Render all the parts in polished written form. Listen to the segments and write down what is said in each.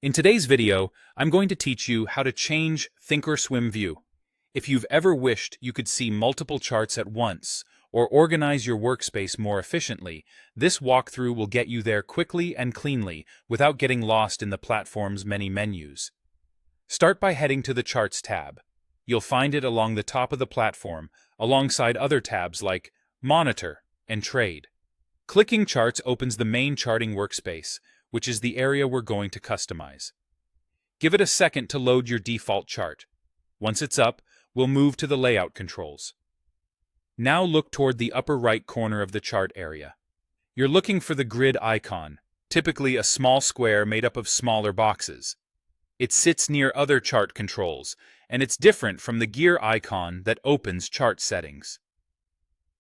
In today's video, I'm going to teach you how to change Thinkorswim view. If you've ever wished you could see multiple charts at once or organize your workspace more efficiently, this walkthrough will get you there quickly and cleanly without getting lost in the platform's many menus. Start by heading to the Charts tab. You'll find it along the top of the platform, alongside other tabs like Monitor and Trade. Clicking Charts opens the main charting workspace, which is the area we're going to customize. Give it a second to load your default chart. Once it's up, we'll move to the layout controls. Now look toward the upper right corner of the chart area. You're looking for the grid icon, typically a small square made up of smaller boxes. It sits near other chart controls, and it's different from the gear icon that opens chart settings.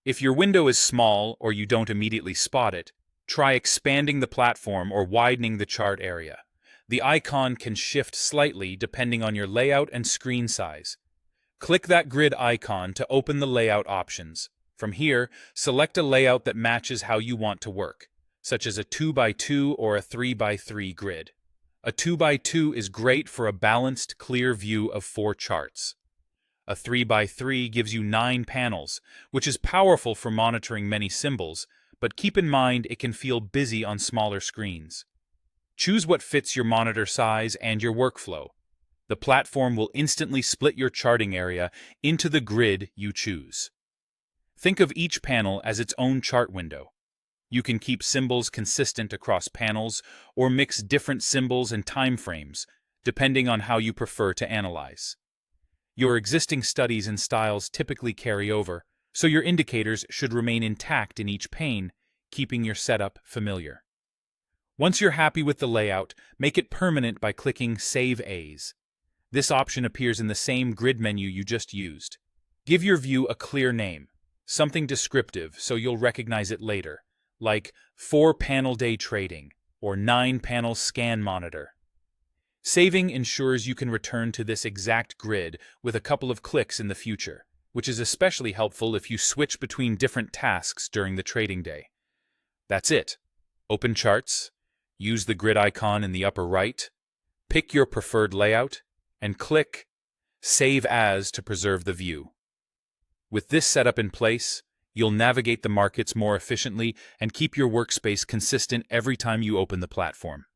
If your window is small or you don't immediately spot it, try expanding the platform or widening the chart area. The icon can shift slightly depending on your layout and screen size. Click that grid icon to open the layout options. From here, select a layout that matches how you want to work, such as a 2x2 or a 3x3 grid. A 2x2 is great for a balanced, clear view of 4 charts. A 3x3 gives you 9 panels, which is powerful for monitoring many symbols, but keep in mind it can feel busy on smaller screens. Choose what fits your monitor size and your workflow. The platform will instantly split your charting area into the grid you choose. Think of each panel as its own chart window. You can keep symbols consistent across panels or mix different symbols and time frames, depending on how you prefer to analyze. Your existing studies and styles typically carry over, so your indicators should remain intact in each pane, keeping your setup familiar. Once you're happy with the layout, make it permanent by clicking Save As. This option appears in the same grid menu you just used. Give your view a clear name, something descriptive so you'll recognize it later, like 4-panel day trading or 9-panel scan monitor. Saving ensures you can return to this exact grid with a couple of clicks in the future, which is especially helpful if you switch between different tasks during the trading day. That's it. Open Charts, use the grid icon in the upper right, pick your preferred layout, and click Save As to preserve the view. With this setup in place, you'll navigate the markets more efficiently and keep your workspace consistent every time you open the platform.